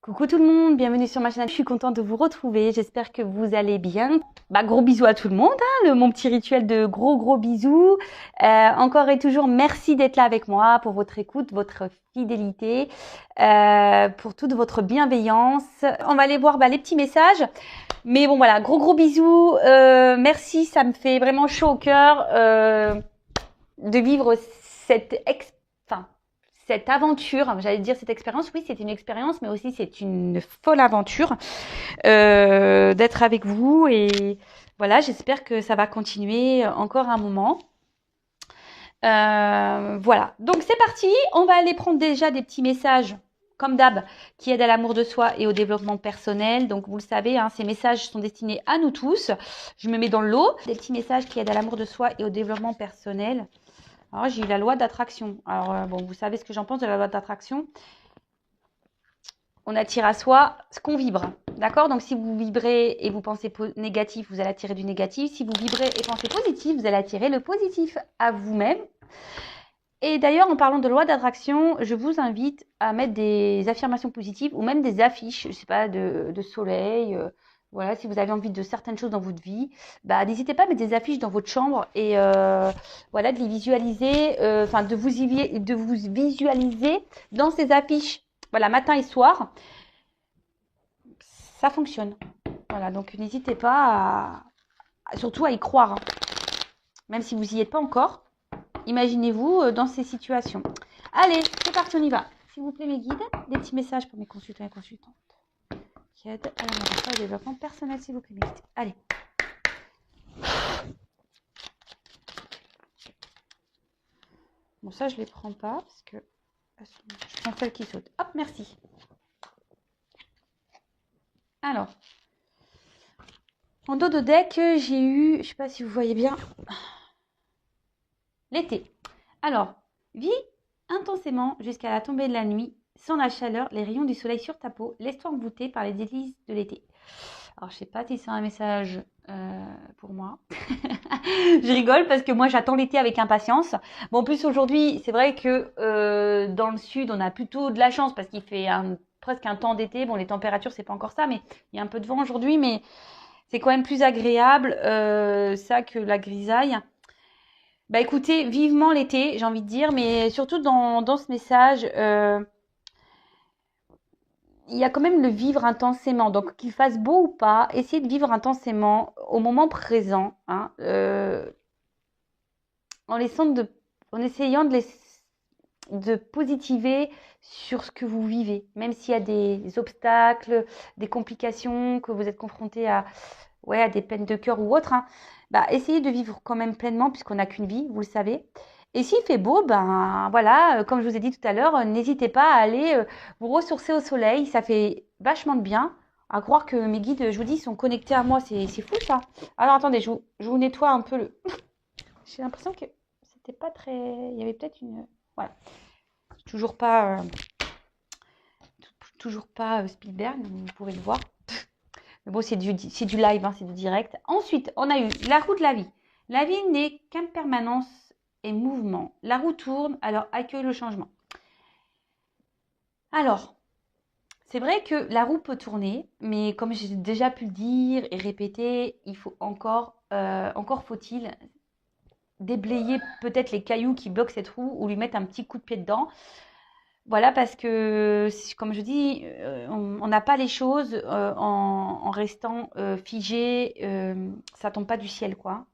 Coucou tout le monde, bienvenue sur ma chaîne. Je suis contente de vous retrouver. J'espère que vous allez bien. Gros bisous à tout le monde. Mon petit rituel de gros bisous. Encore et toujours, merci d'être là avec moi pour votre écoute, votre fidélité, pour toute votre bienveillance. On va aller voir les petits messages. Mais bon voilà, gros bisous. Merci, ça me fait vraiment chaud au cœur de vivre cette aventure, j'allais dire cette expérience, oui c'est une expérience, mais aussi c'est une folle aventure d'être avec vous et voilà, j'espère que ça va continuer encore un moment. Voilà, donc c'est parti, on va aller prendre déjà des petits messages comme d'hab, qui aident à l'amour de soi et au développement personnel. Donc vous le savez, ces messages sont destinés à nous tous. Je me mets dans le lot, des petits messages qui aident à l'amour de soi et au développement personnel. Alors, j'ai eu la loi d'attraction. Alors, vous savez ce que j'en pense de la loi d'attraction. On attire à soi ce qu'on vibre. D'accord? Donc, si vous vibrez et vous pensez négatif, vous allez attirer du négatif. Si vous vibrez et pensez positif, vous allez attirer le positif à vous-même. Et d'ailleurs, en parlant de loi d'attraction, je vous invite à mettre des affirmations positives ou même des affiches, je sais pas, de soleil. Voilà, si vous avez envie de certaines choses dans votre vie, n'hésitez pas à mettre des affiches dans votre chambre et voilà, de les visualiser, de vous visualiser dans ces affiches. Voilà, matin et soir, ça fonctionne. Voilà, donc n'hésitez pas surtout à y croire, même si vous n'y êtes pas encore. Imaginez-vous dans ces situations. Allez, c'est parti, on y va. S'il vous plaît, mes guides, des petits messages pour mes consultants et consultantes qui aident à la au développement personnel, s'il vous plaît, mes guides. Allez. Bon, ça, je les prends pas parce que je prends celles qui sautent. Hop, merci. Alors, en dos de deck, j'ai eu, je sais pas si vous voyez bien, l'été. Alors, vis intensément jusqu'à la tombée de la nuit, sans la chaleur, les rayons du soleil sur ta peau, laisse-toi envoûter par les délices de l'été. Alors, je sais pas si c'est un message pour moi. Je rigole parce que moi, j'attends l'été avec impatience. Bon, en plus, aujourd'hui, c'est vrai que dans le sud, on a plutôt de la chance parce qu'il fait presque un temps d'été. Bon, les températures, c'est pas encore ça, mais il y a un peu de vent aujourd'hui, mais c'est quand même plus agréable ça que la grisaille. Écoutez, vivement l'été, j'ai envie de dire, mais surtout dans ce message, il y a quand même le vivre intensément. Donc, qu'il fasse beau ou pas, essayez de vivre intensément au moment présent, en essayant de positiver sur ce que vous vivez, même s'il y a des obstacles, des complications, que vous êtes confronté à des peines de cœur ou autre. Essayez de vivre quand même pleinement, puisqu'on n'a qu'une vie, vous le savez. Et s'il fait beau, voilà, comme je vous ai dit tout à l'heure, n'hésitez pas à aller vous ressourcer au soleil. Ça fait vachement de bien. À croire que mes guides, je vous dis, sont connectés à moi. C'est fou ça. Alors attendez, je vous nettoie un peu le. J'ai l'impression que c'était pas très. Il y avait peut-être une. Voilà. Toujours pas Spielberg, vous pourrez le voir. Mais bon, c'est du live, c'est du direct. Ensuite, on a eu la roue de la vie. La vie n'est qu'impermanence et mouvement. La roue tourne, alors accueille le changement. Alors, c'est vrai que la roue peut tourner, mais comme j'ai déjà pu le dire et répéter, il faut encore faut-il déblayer peut-être les cailloux qui bloquent cette roue ou lui mettre un petit coup de pied dedans. Voilà, parce que, comme je dis, on n'a pas les choses en restant figé, ça tombe pas du ciel, quoi.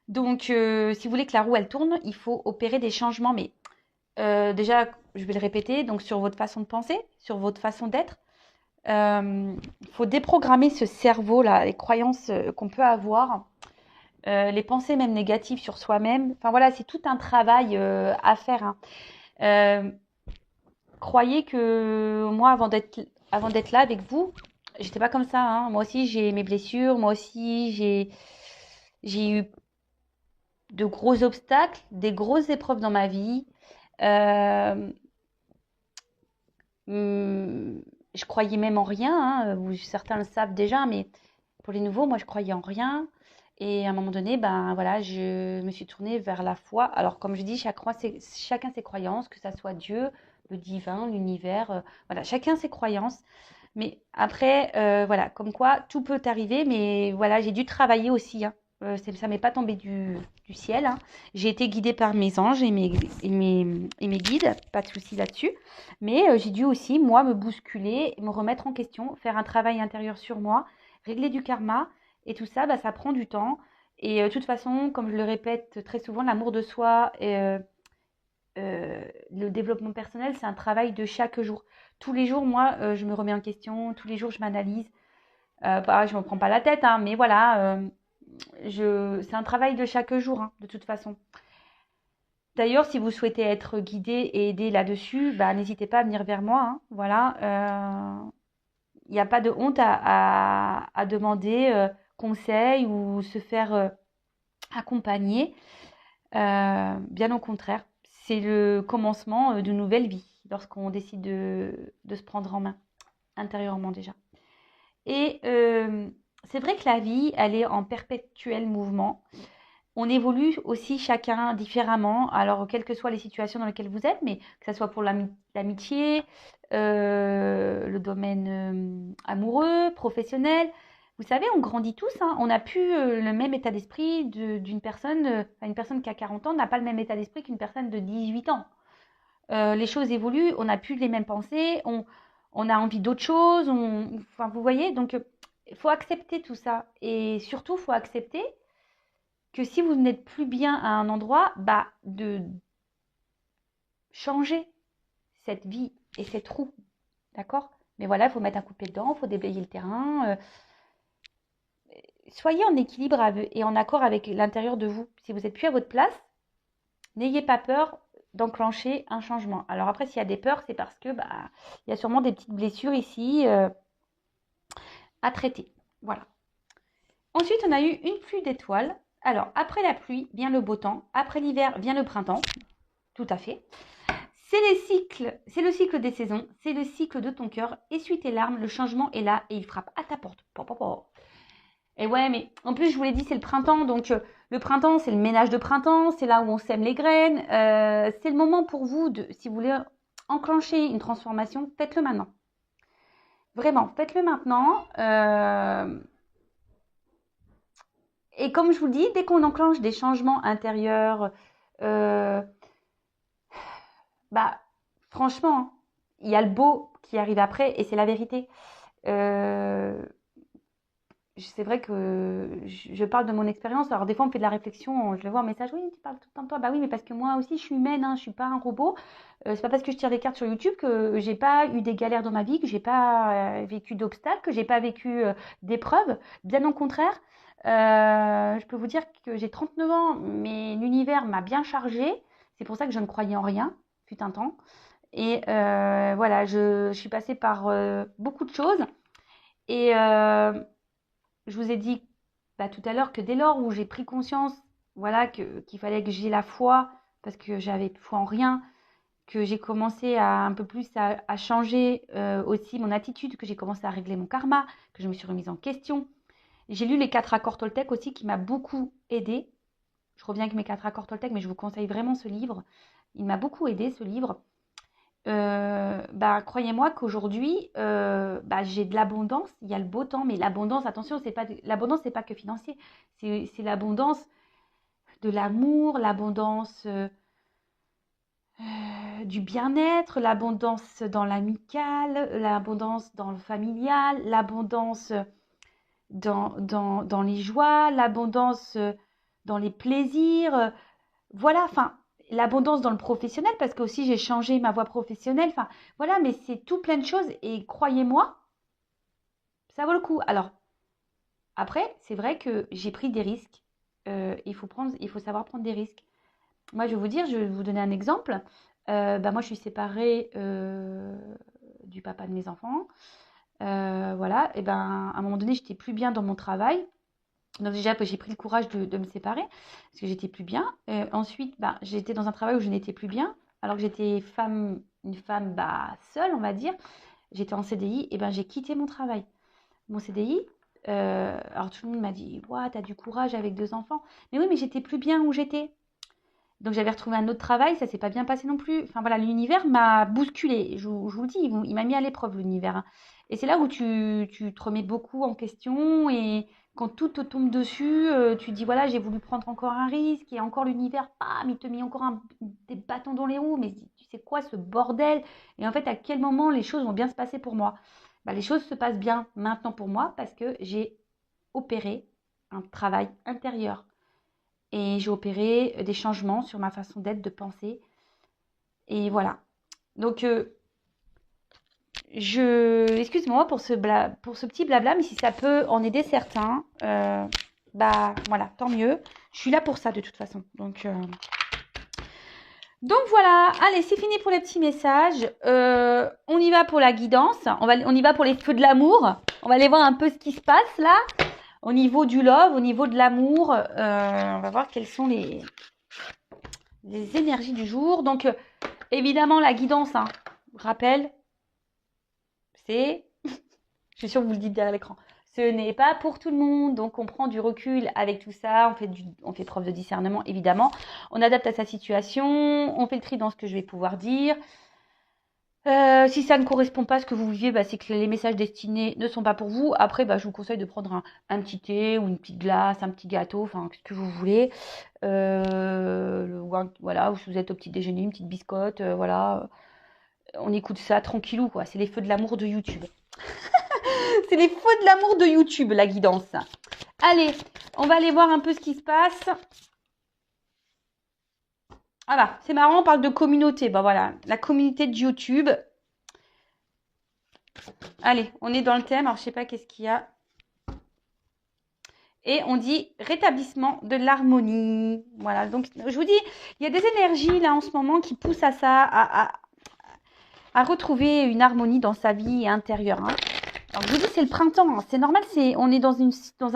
Donc, si vous voulez que la roue, elle tourne, il faut opérer des changements. Mais déjà, je vais le répéter, donc sur votre façon de penser, sur votre façon d'être. Il faut déprogrammer ce cerveau-là, les croyances qu'on peut avoir, les pensées même négatives sur soi-même. Enfin voilà, c'est tout un travail à faire. Croyez que moi, avant d'être là avec vous, j'étais pas comme ça. Moi aussi, j'ai mes blessures. Moi aussi, j'ai eu de gros obstacles, des grosses épreuves dans ma vie. Je croyais même en rien. Certains le savent déjà, mais pour les nouveaux, moi, je croyais en rien. Et à un moment donné, voilà, je me suis tournée vers la foi. Alors, comme je dis, chacun ses croyances, que ça soit Dieu, le divin, l'univers. Voilà, chacun ses croyances. Mais après, voilà, comme quoi tout peut arriver, mais voilà, j'ai dû travailler aussi, hein. Ça m'est pas tombé du ciel, hein. J'ai été guidée par mes anges et mes guides, pas de souci là-dessus. Mais j'ai dû aussi, moi, me bousculer, me remettre en question, faire un travail intérieur sur moi, régler du karma. Et tout ça, bah, ça prend du temps. Et de toute façon, comme je le répète très souvent, l'amour de soi et le développement personnel, c'est un travail de chaque jour. Tous les jours, moi, je me remets en question, tous les jours, je m'analyse. Je ne me prends pas la tête, hein, mais voilà, c'est un travail de chaque jour, hein, de toute façon. D'ailleurs, si vous souhaitez être guidé et aidé là-dessus, bah, n'hésitez pas à venir vers moi, hein, voilà. Il n'y a pas de honte à demander conseil ou se faire accompagner. Bien au contraire, c'est le commencement d'une nouvelle vie lorsqu'on décide de se prendre en main, intérieurement déjà. Et c'est vrai que la vie, elle est en perpétuel mouvement. On évolue aussi chacun différemment, alors quelles que soient les situations dans lesquelles vous êtes, mais que ce soit pour l'amitié, le domaine amoureux, professionnel. Vous savez, on grandit tous, hein. On n'a plus le même état d'esprit d'une personne, une personne qui a 40 ans n'a pas le même état d'esprit qu'une personne de 18 ans. Les choses évoluent, on n'a plus les mêmes pensées, on a envie d'autre chose, enfin, vous voyez, donc il faut accepter tout ça. Et surtout, il faut accepter que si vous n'êtes plus bien à un endroit, bah, de changer cette vie et cette roue, d'accord? Mais voilà, il faut mettre un coup de pied dedans, il faut déblayer le terrain. Soyez en équilibre et en accord avec l'intérieur de vous. Si vous n'êtes plus à votre place, n'ayez pas peur d'enclencher un changement. Alors après, s'il y a des peurs, c'est parce que bah, il y a sûrement des petites blessures ici à traiter. Voilà. Ensuite, on a eu une pluie d'étoiles. Alors, après la pluie vient le beau temps. Après l'hiver vient le printemps. Tout à fait. C'est le cycle des saisons. C'est le cycle de ton cœur. Essuie tes larmes. Le changement est là et il frappe à ta porte. Et ouais, mais en plus, je vous l'ai dit, c'est le printemps. Donc, le printemps, c'est le ménage de printemps. C'est là où on sème les graines. C'est le moment pour vous, si vous voulez enclencher une transformation, faites-le maintenant. Vraiment, faites-le maintenant. Et comme je vous le dis, dès qu'on enclenche des changements intérieurs, euh, bah, franchement, il y a le beau qui arrive après et c'est la vérité. Euh, c'est vrai que je parle de mon expérience. Alors, des fois, on me fait de la réflexion. Je le vois en message. Oui, tu parles tout le temps de toi. Bah oui, mais parce que moi aussi, je suis humaine. Hein, je suis pas un robot. C'est pas parce que je tire des cartes sur YouTube que j'ai pas eu des galères dans ma vie, que j'ai pas vécu d'obstacles, que j'ai pas vécu d'épreuves. Bien au contraire. Je peux vous dire que j'ai 39 ans, mais l'univers m'a bien chargée. C'est pour ça que je ne croyais en rien, fut un temps. Et voilà, je suis passée par beaucoup de choses. Et je vous ai dit bah, tout à l'heure que dès lors où j'ai pris conscience, voilà, qu'il fallait que j'ai la foi, parce que j'avais foi en rien, que j'ai commencé un peu plus à changer aussi mon attitude, que j'ai commencé à régler mon karma, que je me suis remise en question. J'ai lu les 4 accords Toltec aussi qui m'a beaucoup aidé. Je reviens avec mes 4 accords Toltec, mais je vous conseille vraiment ce livre. Il m'a beaucoup aidé ce livre. Bah, croyez-moi qu'aujourd'hui, bah, j'ai de l'abondance. Il y a le beau temps, mais l'abondance, attention, l'abondance, c'est pas que financier. C'est l'abondance de l'amour, l'abondance du bien-être, l'abondance dans l'amical, l'abondance dans le familial, l'abondance dans les joies, l'abondance dans les plaisirs. Voilà, enfin, l'abondance dans le professionnel, parce que aussi j'ai changé ma voie professionnelle. Enfin, voilà, mais c'est tout plein de choses et croyez-moi, ça vaut le coup. Alors, après, c'est vrai que j'ai pris des risques. Il faut savoir prendre des risques. Moi, je vais vous dire, je vais vous donner un exemple. Bah, moi, je suis séparée du papa de mes enfants. Voilà, et ben, à un moment donné, j'étais plus bien dans mon travail. Donc déjà, j'ai pris le courage de me séparer parce que j'étais plus bien. Ensuite, bah, j'étais dans un travail où je n'étais plus bien, alors que j'étais une femme bah, seule, on va dire. J'étais en CDI, et ben j'ai quitté mon travail. Mon CDI, alors tout le monde m'a dit, ouah, t'as du courage avec 2 enfants. Mais oui, mais j'étais plus bien où j'étais. Donc j'avais retrouvé un autre travail, ça s'est pas bien passé non plus. Enfin voilà, l'univers m'a bousculé. Je vous le dis, il m'a mis à l'épreuve l'univers, hein. Et c'est là où tu te remets beaucoup en question et quand tout te tombe dessus, tu dis voilà, j'ai voulu prendre encore un risque et encore l'univers, bam, il te met encore des bâtons dans les roues. Mais tu sais quoi, ce bordel? Et en fait, à quel moment les choses vont bien se passer pour moi? Bah, les choses se passent bien maintenant pour moi parce que j'ai opéré un travail intérieur et j'ai opéré des changements sur ma façon d'être, de penser. Et voilà. Donc, excuse-moi pour ce petit blabla, mais si ça peut en aider certains, bah voilà, tant mieux. Je suis là pour ça de toute façon. Donc voilà, allez, c'est fini pour les petits messages. On y va pour la guidance. On y va pour les feux de l'amour. On va aller voir un peu ce qui se passe là. Au niveau du love, au niveau de l'amour, on va voir quelles sont les énergies du jour. Donc, évidemment, la guidance, hein, rappel, c'est, je suis sûre que vous le dites derrière l'écran, ce n'est pas pour tout le monde. Donc, on prend du recul avec tout ça, on fait preuve de discernement, évidemment. On adapte à sa situation, on fait le tri dans ce que je vais pouvoir dire. Si ça ne correspond pas à ce que vous vivez, bah, c'est que les messages destinés ne sont pas pour vous. Après, bah, je vous conseille de prendre un petit thé ou une petite glace, un petit gâteau, enfin ce que vous voulez. Voilà, ou si vous êtes au petit déjeuner, une petite biscotte, voilà. On écoute ça tranquillou, quoi. C'est les feux de l'amour de YouTube. C'est les feux de l'amour de YouTube, la guidance. Allez, on va aller voir un peu ce qui se passe. Voilà, c'est marrant, on parle de communauté. Bah voilà, la communauté de YouTube. Allez, on est dans le thème. Alors, je sais pas qu'est-ce qu'il y a. Et on dit rétablissement de l'harmonie. Voilà, donc je vous dis, il y a des énergies là en ce moment qui poussent à ça, à retrouver une harmonie dans sa vie intérieure, hein. Alors je vous dis, c'est le printemps, hein. C'est normal, on est dans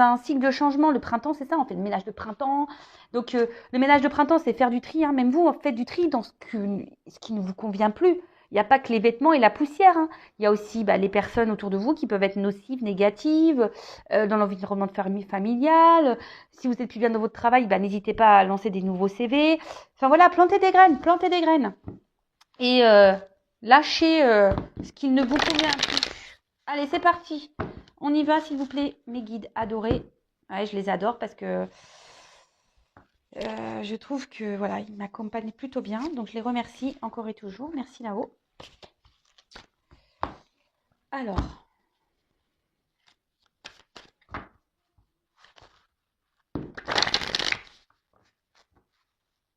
un cycle de changement. Le printemps, c'est ça, on fait le ménage de printemps. Donc le ménage de printemps, c'est faire du tri, hein. Même vous, faites du tri dans ce qui ne vous convient plus. Il n'y a pas que les vêtements et la poussière, hein. Il y a aussi les personnes autour de vous qui peuvent être nocives, négatives, dans l'environnement familial. Si vous êtes plus bien dans votre travail, n'hésitez pas à lancer des nouveaux CV. Enfin voilà, plantez des graines. Et lâchez ce qui ne vous convient plus. Allez, c'est parti. On y va, s'il vous plaît, mes guides adorés. Ouais, je les adore parce que je trouve que voilà, ils m'accompagnent plutôt bien. Donc, je les remercie encore et toujours. Merci là-haut. Alors.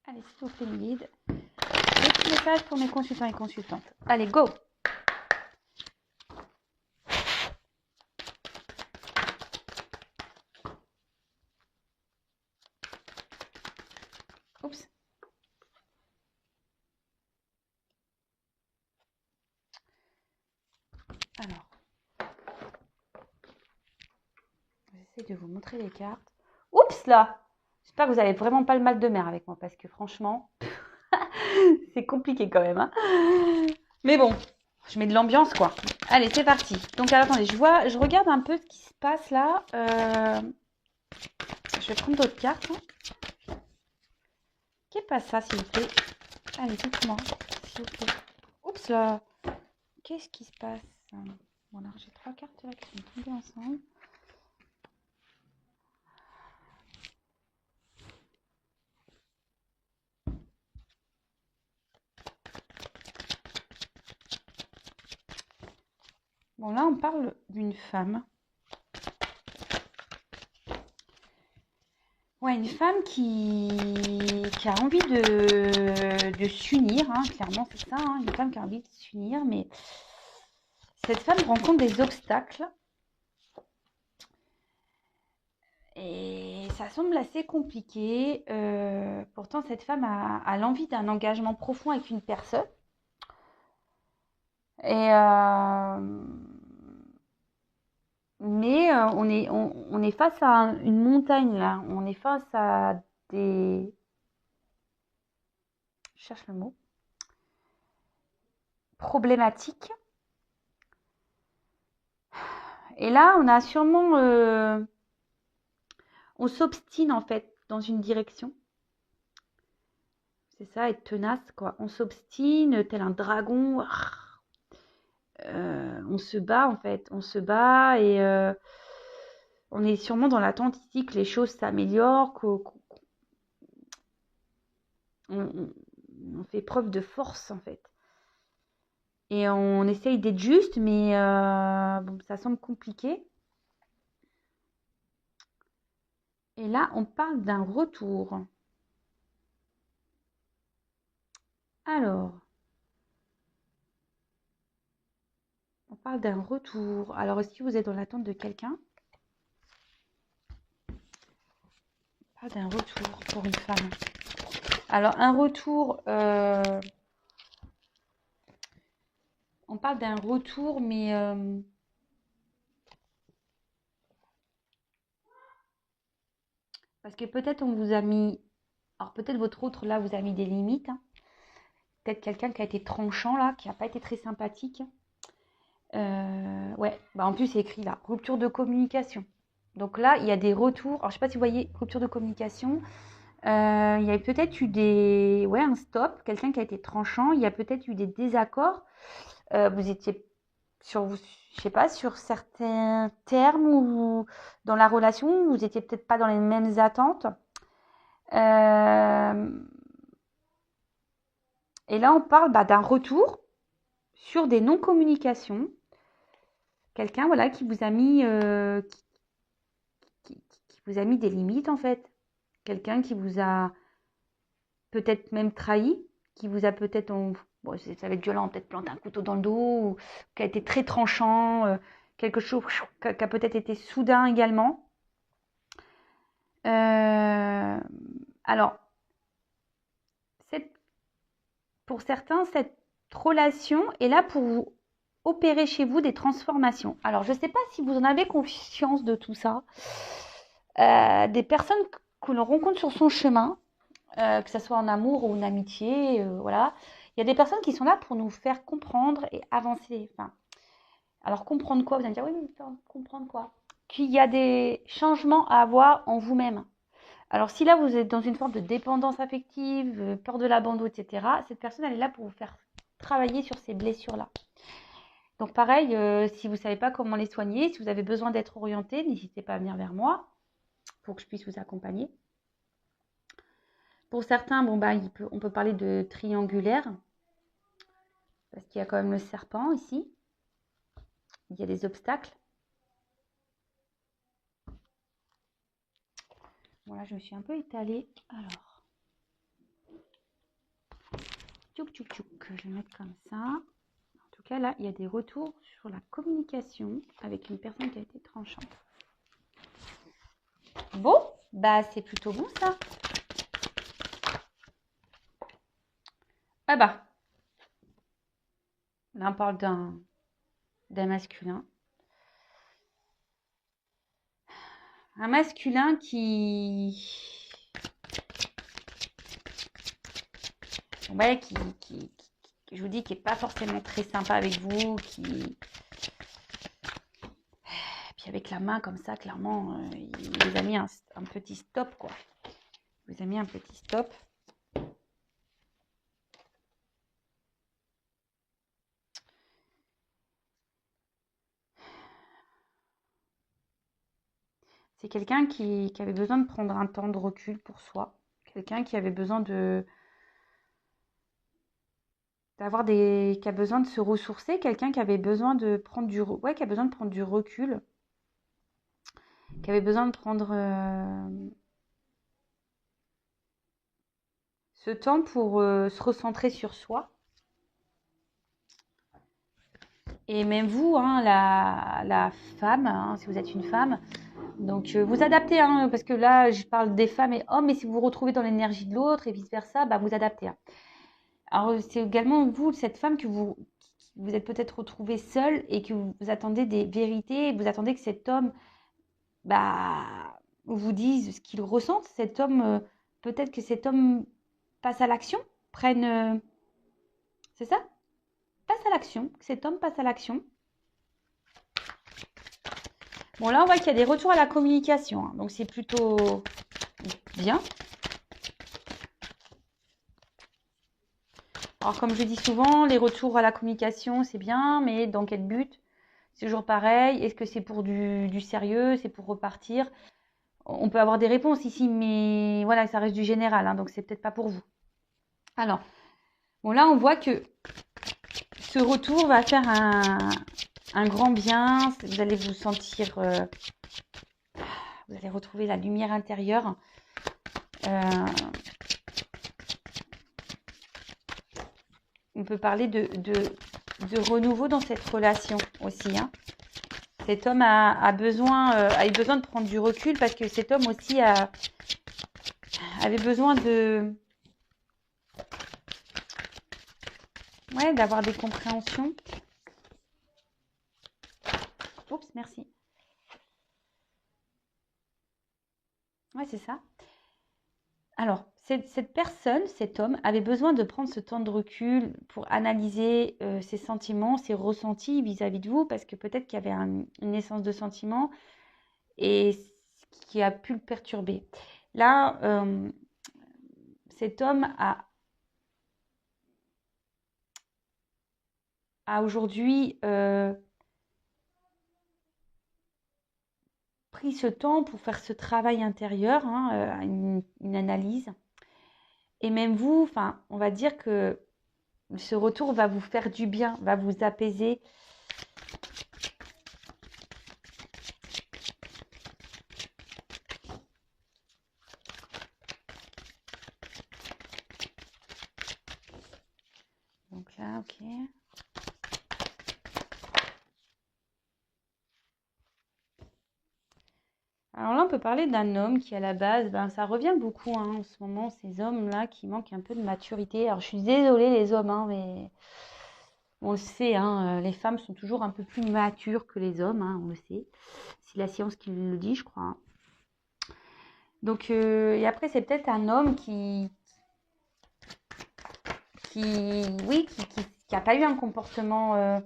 Allez, s'il vous plaît, mes guides. Des petits messages pour mes consultants et consultantes. Allez, go! Oups. Alors. J'essaie de vous montrer les cartes. Oups là! J'espère que vous n'avez vraiment pas le mal de mer avec moi parce que franchement, c'est compliqué quand même, hein. Mais bon, je mets de l'ambiance quoi. Allez, c'est parti. Donc alors, attendez, je regarde un peu ce qui se passe là. Je vais prendre d'autres cartes, hein. Qu'est-ce pas ça, s'il vous plaît? Allez, dites-moi, s'il vous plaît. Oups là! Qu'est-ce qui se passe? Bon, alors j'ai 3 cartes là qui sont tombées ensemble. Bon, là, on parle d'une femme. Ouais, une femme qui a envie de s'unir, hein, clairement, c'est ça, hein, une femme qui a envie de s'unir, mais cette femme rencontre des obstacles et ça semble assez compliqué. Pourtant, cette femme a l'envie d'un engagement profond avec une personne. Et mais on est face à une montagne là. On est face à des... Je cherche le mot. Problématiques. Et là, on a sûrement... on s'obstine en fait dans une direction. C'est ça, être tenace, quoi. On s'obstine, tel un dragon. On se bat, en fait. On se bat et on est sûrement dans l'attente ici que les choses s'améliorent, on fait preuve de force, en fait. Et on essaye d'être juste, mais bon, ça semble compliqué. Et là, on parle d'un retour. Alors, on parle d'un retour. Alors, est-ce que vous êtes dans l'attente de quelqu'un? On parle d'un retour pour une femme. Alors, un retour, on parle d'un retour, mais parce que peut-être on vous a mis, alors peut-être votre autre là vous a mis des limites, hein. Peut-être quelqu'un qui a été tranchant là, qui n'a pas été très sympathique. Ouais, bah en plus c'est écrit là, rupture de communication. Donc là, il y a des retours. Alors je sais pas si vous voyez, rupture de communication. Il y a peut-être eu un stop, quelqu'un qui a été tranchant. Il y a peut-être eu des désaccords. Vous étiez je sais pas, sur certains termes ou dans la relation, vous étiez peut-être pas dans les mêmes attentes. Et là, on parle d'un retour sur des non-communications. Quelqu'un, voilà, qui vous a mis, qui vous a mis des limites en fait. Quelqu'un qui vous a peut-être même trahi, qui vous a peut-être, bon, ça va être violent, peut-être planté un couteau dans le dos, ou qui a été très tranchant, quelque chose qui a peut-être été soudain également. Alors, pour certains, cette relation est là pour vous opérer chez vous des transformations. Alors, je ne sais pas si vous en avez conscience de tout ça. Des personnes que l'on rencontre sur son chemin, que ce soit en amour ou en amitié, voilà. Il y a des personnes qui sont là pour nous faire comprendre et avancer. Enfin, alors, comprendre quoi? Vous allez me dire, oui, mais comprendre quoi? Qu'il y a des changements à avoir en vous-même. Alors, si là, vous êtes dans une forme de dépendance affective, peur de l'abandon, etc., cette personne, elle est là pour vous faire travailler sur ces blessures-là. Donc, pareil, si vous ne savez pas comment les soigner, si vous avez besoin d'être orienté, n'hésitez pas à venir vers moi pour que je puisse vous accompagner. Pour certains, bon, on peut parler de triangulaire, parce qu'il y a quand même le serpent ici. Il y a des obstacles. Voilà, je me suis un peu étalée. Alors, tchouk, tchouk, tchouk. Je vais mettre comme ça. En tout cas, là, il y a des retours sur la communication avec une personne qui a été tranchante. Bon, c'est plutôt bon ça. Ah bah, là on parle d'un masculin. Un masculin qui je vous dis, qui n'est pas forcément très sympa avec vous, puis avec la main comme ça, clairement, il vous a mis un petit stop, quoi. Il vous a mis un petit stop. C'est quelqu'un qui avait besoin de prendre un temps de recul pour soi. Quelqu'un qui avait besoin qui a besoin de se ressourcer. Quelqu'un qui avait besoin de prendre qui a besoin de prendre du recul. Qui avait besoin de prendre ce temps pour se recentrer sur soi. Et même vous, hein, la femme, hein, si vous êtes une femme, donc vous adaptez, hein, parce que là je parle des femmes et hommes, mais si vous vous retrouvez dans l'énergie de l'autre et vice versa, vous adaptez, hein. Alors c'est également vous, cette femme, que vous êtes peut-être retrouvée seule et que vous attendez des vérités, vous attendez que cet homme vous dise ce qu'il ressent. Cet homme, peut-être que cet homme passe à l'action, prenne, c'est ça? Passe à l'action, que cet homme passe à l'action. Bon, là, on voit qu'il y a des retours à la communication, hein, donc c'est plutôt bien. Alors, comme je dis souvent, les retours à la communication, c'est bien, mais dans quel but? C'est toujours pareil. Est-ce que c'est pour du sérieux? C'est pour repartir? On peut avoir des réponses ici, mais voilà, ça reste du général, hein, donc c'est peut-être pas pour vous. Alors, bon, là, on voit que ce retour va faire un grand bien. Vous allez vous sentir... vous allez retrouver la lumière intérieure. On peut parler de renouveau dans cette relation aussi, hein. Cet homme a eu besoin de prendre du recul parce que cet homme aussi avait besoin d'avoir des compréhensions. Oups, merci. Ouais, c'est ça. Alors, cette personne, cet homme, avait besoin de prendre ce temps de recul pour analyser ses sentiments, ses ressentis vis-à-vis de vous, parce que peut-être qu'il y avait une naissance de sentiments et ce qui a pu le perturber. Là, cet homme a aujourd'hui pris ce temps pour faire ce travail intérieur, hein, une analyse. Et même vous, enfin, on va dire que ce retour va vous faire du bien, va vous apaiser. Donc là, ok. Alors là, on peut parler d'un homme qui, à la base, ça revient beaucoup, hein, en ce moment, ces hommes-là qui manquent un peu de maturité. Alors, je suis désolée, les hommes, hein, mais on le sait, hein, les femmes sont toujours un peu plus matures que les hommes, hein, on le sait. C'est la science qui le dit, je crois, hein. Donc, et après, c'est peut-être un homme oui, qui a pas eu un comportement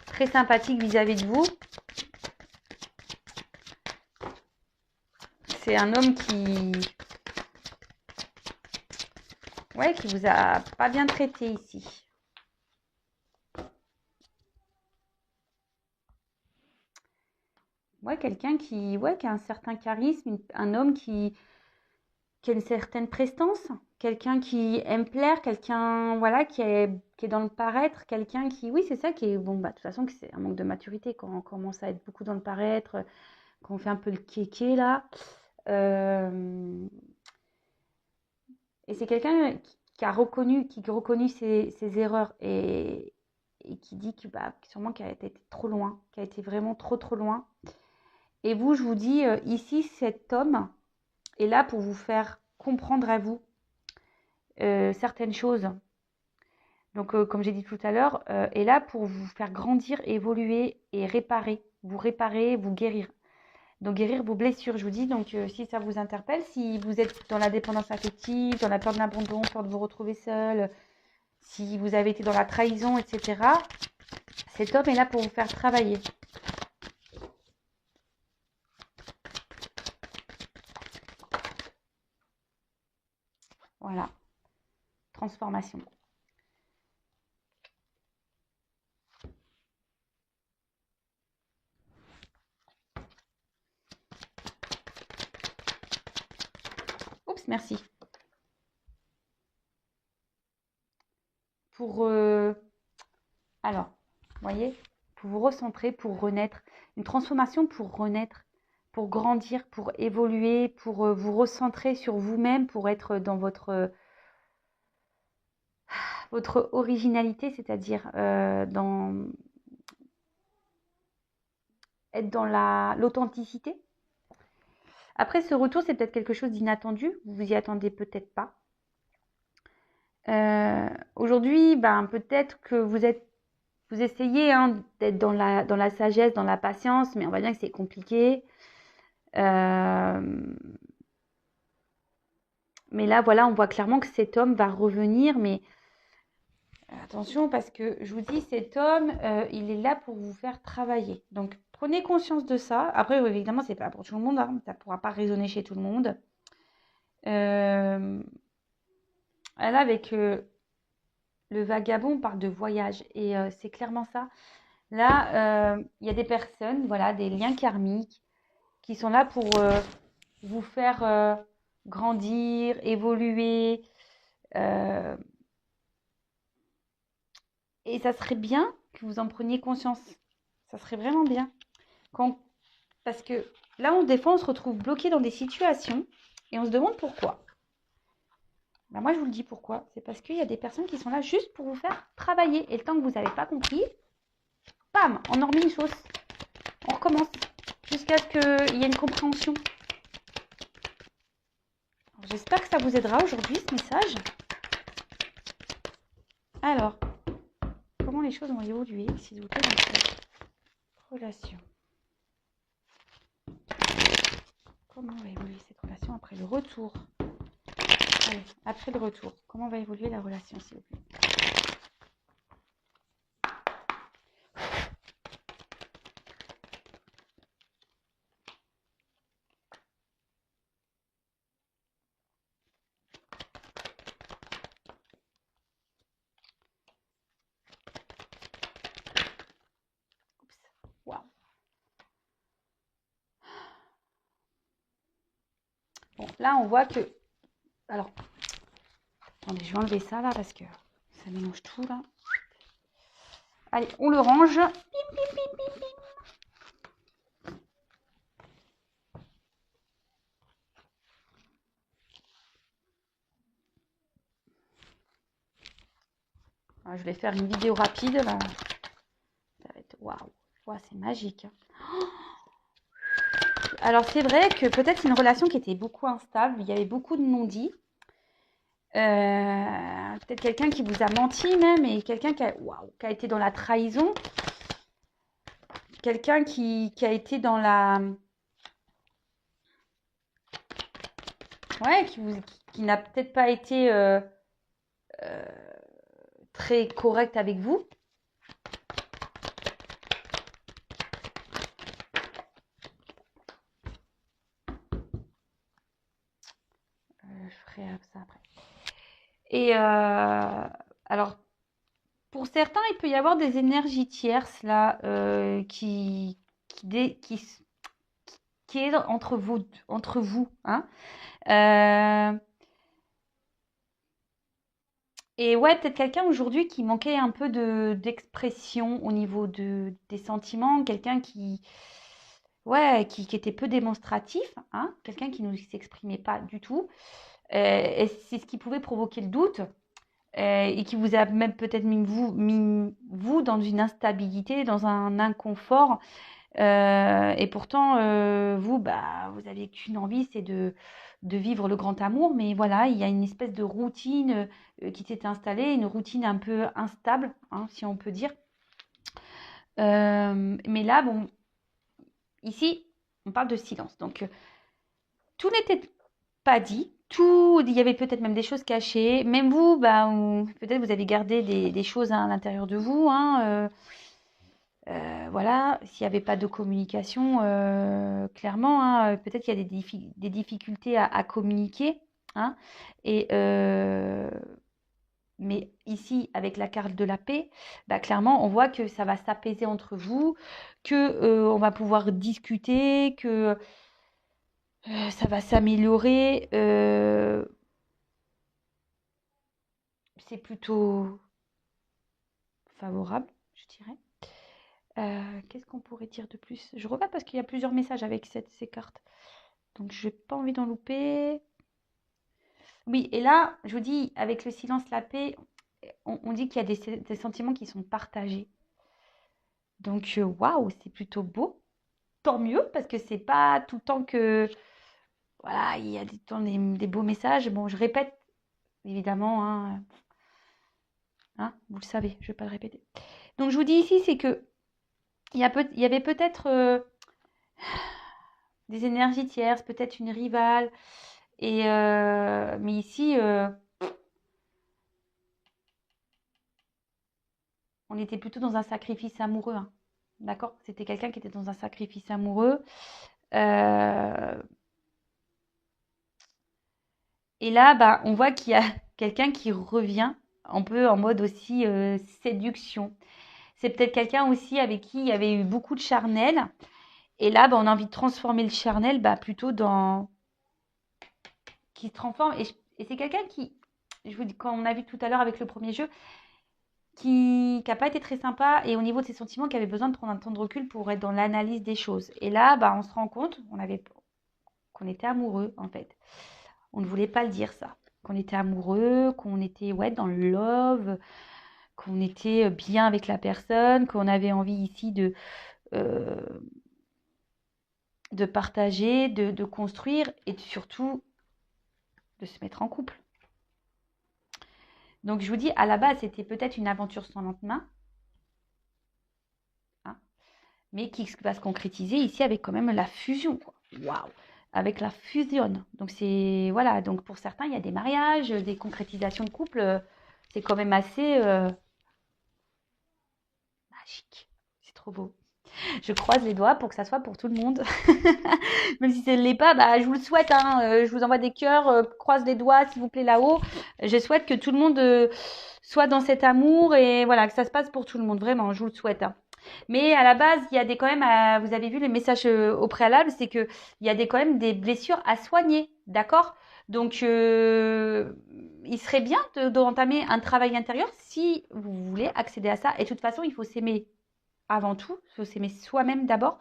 très sympathique vis-à-vis de vous. C'est un homme qui vous a pas bien traité ici. Ouais, quelqu'un qui a un certain charisme, un homme qui a une certaine prestance, quelqu'un qui aime plaire, quelqu'un voilà qui est dans le paraître, quelqu'un qui oui, c'est ça qui est bon de toute façon que c'est un manque de maturité quand on commence à être beaucoup dans le paraître, quand on fait un peu le kéké là. Et c'est quelqu'un qui a reconnu ses erreurs et qui dit que sûrement qu'elle a été trop loin, qu'elle a été vraiment trop loin. Et vous, je vous dis, ici, cet homme est là pour vous faire comprendre à vous certaines choses. Donc, comme j'ai dit tout à l'heure, est là pour vous faire grandir, évoluer et réparer, vous guérir. Donc, guérir vos blessures, je vous dis. Donc, si ça vous interpelle, si vous êtes dans la dépendance affective, dans la peur de l'abandon, peur de vous retrouver seul, si vous avez été dans la trahison, etc., cet homme est là pour vous faire travailler. Voilà. Transformation. Oups, merci. Alors, vous voyez, pour vous recentrer, pour renaître, une transformation pour renaître, pour grandir, pour évoluer, pour vous recentrer sur vous-même, pour être dans votre originalité, c'est-à-dire être dans l'authenticité. Après, ce retour, c'est peut-être quelque chose d'inattendu, vous vous y attendez peut-être pas. Aujourd'hui, peut-être que vous essayez d'être dans la sagesse, dans la patience, mais on va dire que c'est compliqué. Mais là, voilà, on voit clairement que cet homme va revenir, mais attention parce que je vous dis, cet homme, il est là pour vous faire travailler. Donc, prenez conscience de ça. Après, évidemment, c'est pas pour tout le monde, hein, ça ne pourra pas résonner chez tout le monde. Là, avec le vagabond parle de voyage et c'est clairement ça. Là, il y a des personnes, voilà, des liens karmiques qui sont là pour vous faire grandir, évoluer. euh, et ça serait bien que vous en preniez conscience. Ça serait vraiment bien. Quand... Parce que là, des fois, on se retrouve bloqué dans des situations et on se demande pourquoi. Ben moi, je vous le dis pourquoi. C'est parce qu'il y a des personnes qui sont là juste pour vous faire travailler. Et le temps que vous n'avez pas compris, bam, on en remet une sauce. On recommence jusqu'à ce qu'il y ait une compréhension. J'espère que ça vous aidera aujourd'hui, ce message. Alors, comment les choses vont évoluer, s'il vous plaît, dans cette relation? Comment va évoluer cette relation après le retour? Allez, après le retour, comment va évoluer la relation, s'il vous plaît? Waouh. Bon, là, on voit que... Alors, attendez, je vais enlever ça, là, parce que ça mélange tout, là. Allez, on le range. Bim, bim, bim, bim, bim. Alors, je vais faire une vidéo rapide, là. Ça va être... Waouh. Wow, c'est magique. Alors, c'est vrai que peut-être c'est une relation qui était beaucoup instable. Il y avait beaucoup de non-dits. Peut-être quelqu'un qui vous a menti même, et quelqu'un qui a été dans la trahison. Quelqu'un qui a été dans la... Ouais, qui n'a peut-être pas été très correct avec vous. Je ferai ça après. Et alors, pour certains, il peut y avoir des énergies tierces là qui est entre vous, hein. Et ouais, peut-être quelqu'un aujourd'hui qui manquait un peu d'expression au niveau des sentiments, quelqu'un qui était peu démonstratif, hein, quelqu'un qui ne s'exprimait pas du tout. Et c'est ce qui pouvait provoquer le doute. Et qui vous a même peut-être mis vous dans une instabilité, dans un inconfort. Et pourtant, vous, bah, vous avez qu'une envie, c'est de vivre le grand amour. Mais voilà, il y a une espèce de routine qui s'est installée, une routine un peu instable, hein, si on peut dire. Mais là, bon, ici, on parle de silence. Donc, tout n'était pas dit. Il y avait peut-être même des choses cachées. Même vous, bah, peut-être vous avez gardé des choses à l'intérieur de vous, hein, voilà, s'il n'y avait pas de communication, clairement, hein, peut-être qu'il y a des difficultés à communiquer, hein, et, mais ici, avec la carte de la paix, bah, clairement, on voit que ça va s'apaiser entre vous, que on va pouvoir discuter, que ça va s'améliorer. C'est plutôt favorable, je dirais. Qu'est-ce qu'on pourrait dire de plus? Je regarde parce qu'il y a plusieurs messages avec ces cartes. Donc, je n'ai pas envie d'en louper. Oui, et là, je vous dis, avec le silence, la paix, on dit qu'il y a des sentiments qui sont partagés. Donc, waouh, c'est plutôt beau. Tant mieux, parce que c'est pas tout le temps que... Voilà, il y a des beaux messages. Bon, je répète, évidemment, hein, vous le savez, je ne vais pas le répéter. Donc, je vous dis ici, c'est que il y avait peut-être des énergies tierces, peut-être une rivale. Et mais ici, on était plutôt dans un sacrifice amoureux, hein. D'accord? C'était quelqu'un qui était dans un sacrifice amoureux. Euh, et là, bah, on voit qu'il y a quelqu'un qui revient un peu en mode aussi séduction. C'est peut-être quelqu'un aussi avec qui il y avait eu beaucoup de charnel. Et là, bah, on a envie de transformer le charnel bah, plutôt dans... qui se transforme. Et c'est quelqu'un qui, je vous dis, quand on a vu tout à l'heure avec le premier jeu, qui n'a pas été très sympa et au niveau de ses sentiments, qui avait besoin de prendre un temps de recul pour être dans l'analyse des choses. Et là, bah, on se rend compte qu'on était amoureux, en fait. On ne voulait pas le dire, ça. Qu'on était amoureux, qu'on était ouais, dans le love, qu'on était bien avec la personne, qu'on avait envie ici euh, de partager, de construire et surtout de se mettre en couple. Donc je vous dis, à la base, c'était peut-être une aventure sans lendemain, hein, mais qui va se concrétiser ici avec quand même la fusion. Waouh! Avec la fusion. Donc c'est voilà. Donc pour certains, il y a des mariages, des concrétisations de couple. C'est quand même assez magique. C'est trop beau. Je croise les doigts pour que ça soit pour tout le monde. Même si ça ne l'est pas, bah, je vous le souhaite. Hein. Je vous envoie des cœurs. Croise les doigts, s'il vous plaît, là-haut. Je souhaite que tout le monde soit dans cet amour et voilà, que ça se passe pour tout le monde. Vraiment, je vous le souhaite. Hein. Mais à la base, il y a des quand même, vous avez vu les messages au préalable, c'est que il y a quand même des blessures à soigner, d'accord? Donc, il serait bien d'entamer un travail intérieur si vous voulez accéder à ça. Et de toute façon, il faut s'aimer avant tout, il faut s'aimer soi-même d'abord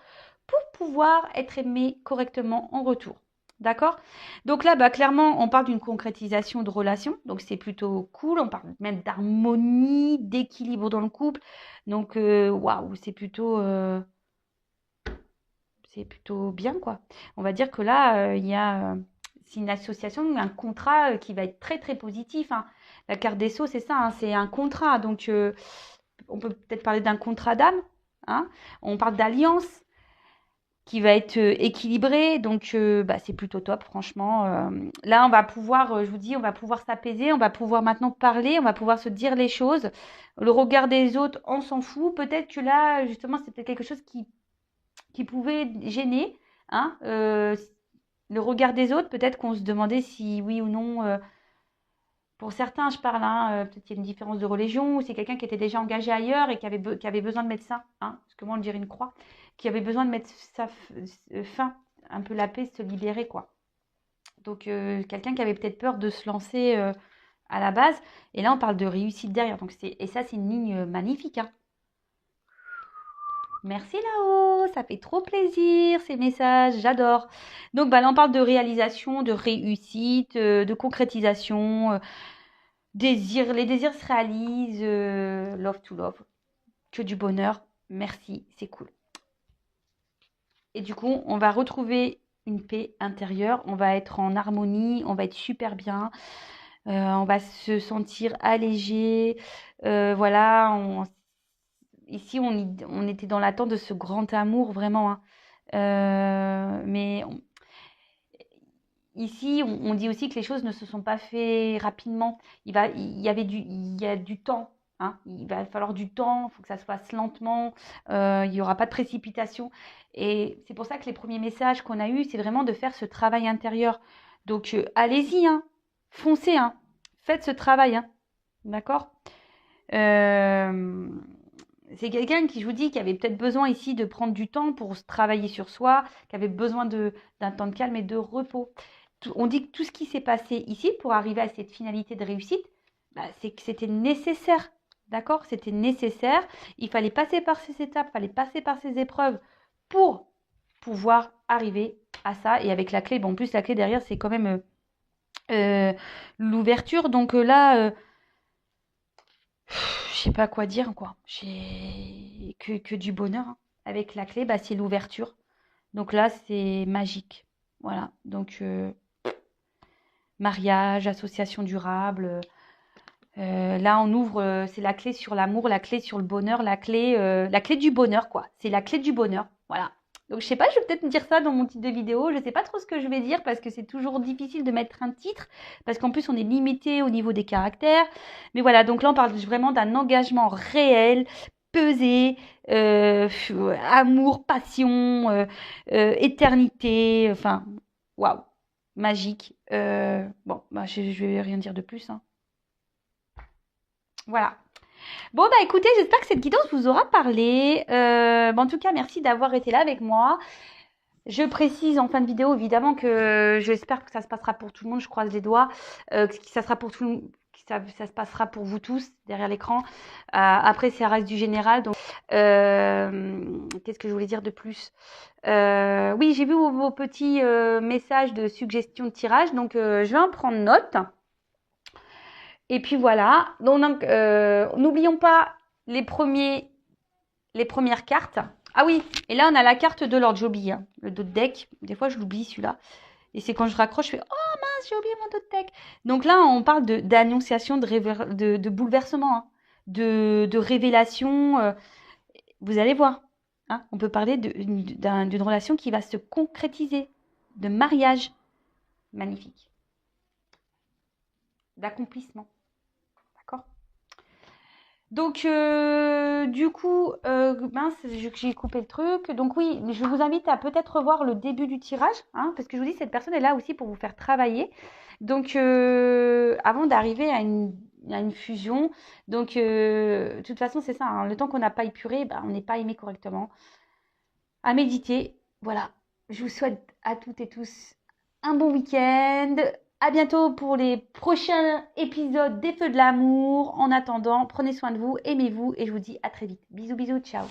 pour pouvoir être aimé correctement en retour. D'accord? Donc là, bah, clairement, on parle d'une concrétisation de relation. Donc c'est plutôt cool. On parle même d'harmonie, d'équilibre dans le couple. Donc, waouh, c'est plutôt bien, quoi. On va dire que là, il y a... c'est une association, un contrat qui va être très, très positif. Hein. La carte des Sceaux, c'est ça, hein, c'est un contrat. Donc, on peut peut-être parler d'un contrat d'âme. Hein. On parle d'alliance qui va être équilibré. Donc, bah, c'est plutôt top, franchement. Là, on va pouvoir, je vous dis, on va pouvoir s'apaiser, on va pouvoir maintenant parler, on va pouvoir se dire les choses. Le regard des autres, on s'en fout. Peut-être que là, justement, c'est peut-être quelque chose qui pouvait gêner. Hein, le regard des autres, peut-être qu'on se demandait si oui ou non. Pour certains, je parle, hein, peut-être qu'il y a une différence de religion, ou c'est quelqu'un qui était déjà engagé ailleurs et qui avait besoin de mettre ça, hein, parce que moi on dirait une croix, qui avait besoin de mettre sa fin, un peu la paix, se libérer, quoi. Donc quelqu'un qui avait peut-être peur de se lancer à la base, et là on parle de réussite derrière. Donc et ça c'est une ligne magnifique. Hein. Merci là-haut, ça fait trop plaisir ces messages, j'adore. Donc bah, là on parle de réalisation, de réussite, de concrétisation. Les désirs se réalisent, love to love, que du bonheur, merci, c'est cool. Et du coup, on va retrouver une paix intérieure, on va être en harmonie, on va être super bien, on va se sentir allégé, voilà, ici on était dans l'attente de ce grand amour, vraiment, hein. Mais ici, on dit aussi que les choses ne se sont pas faites rapidement. Il y a du temps. Hein. Il va falloir du temps, il faut que ça se fasse lentement, il n'y aura pas de précipitation. Et c'est pour ça que les premiers messages qu'on a eus, c'est vraiment de faire ce travail intérieur. Donc, allez-y, hein, foncez, hein, faites ce travail. Hein, d'accord. C'est quelqu'un qui, je vous dis, qui avait peut-être besoin ici de prendre du temps pour se travailler sur soi, qui avait besoin d'un temps de calme et de repos. On dit que tout ce qui s'est passé ici pour arriver à cette finalité de réussite, bah, c'est que c'était nécessaire. D'accord? C'était nécessaire. Il fallait passer par ces étapes, il fallait passer par ces épreuves pour pouvoir arriver à ça. Et avec la clé, bon, en plus, la clé derrière, c'est quand même l'ouverture. Donc là, je sais pas quoi dire, quoi. J'ai que du bonheur. Hein. Avec la clé, bah, c'est l'ouverture. Donc là, c'est magique. Voilà. Donc, mariage, association durable. Là, on ouvre, c'est la clé sur l'amour, la clé sur le bonheur, la clé du bonheur, quoi. C'est la clé du bonheur. Voilà. Donc, je sais pas, je vais peut-être me dire ça dans mon titre de vidéo. Je sais pas trop ce que je vais dire parce que c'est toujours difficile de mettre un titre parce qu'en plus, on est limité au niveau des caractères. Mais voilà, donc là, on parle vraiment d'un engagement réel, pesé, amour, passion, éternité. Enfin, waouh, magique. Bon, bah, je vais rien dire de plus, hein. Voilà. Bon, bah écoutez, j'espère que cette guidance vous aura parlé. En tout cas, merci d'avoir été là avec moi. Je précise en fin de vidéo, évidemment, que j'espère que ça se passera pour tout le monde. Je croise les doigts. Que ça sera pour tout le monde. Ça se passera pour vous tous derrière l'écran. Après, ça reste du général. Donc, qu'est-ce que je voulais dire de plus? Oui, j'ai vu vos petits messages de suggestions de tirage. Donc, je vais en prendre note. Et puis voilà. Donc, n'oublions pas les premières cartes. Ah oui, et là on a la carte de l'ordre, j'oublie, hein, le dos de deck. Des fois je l'oublie celui-là. Et c'est quand je raccroche, je fais oh mince, j'ai oublié mon dos de deck. Donc là on parle d'annonciation, de bouleversement, hein, de révélation. Vous allez voir, hein, on peut parler d'une relation qui va se concrétiser, de mariage magnifique, d'accomplissement. D'accord? Donc, du coup, mince, j'ai coupé le truc. Donc oui, je vous invite à peut-être revoir le début du tirage, hein, parce que je vous dis, cette personne est là aussi pour vous faire travailler. Donc, avant d'arriver à une fusion. Donc, de toute façon, c'est ça, hein, le temps qu'on n'a pas épuré, bah, on n'est pas aimé correctement. À méditer, voilà. Je vous souhaite à toutes et tous un bon week-end. À bientôt pour les prochains épisodes des Feux de l'amour. En attendant, prenez soin de vous, aimez-vous et je vous dis à très vite. Bisous, bisous, ciao.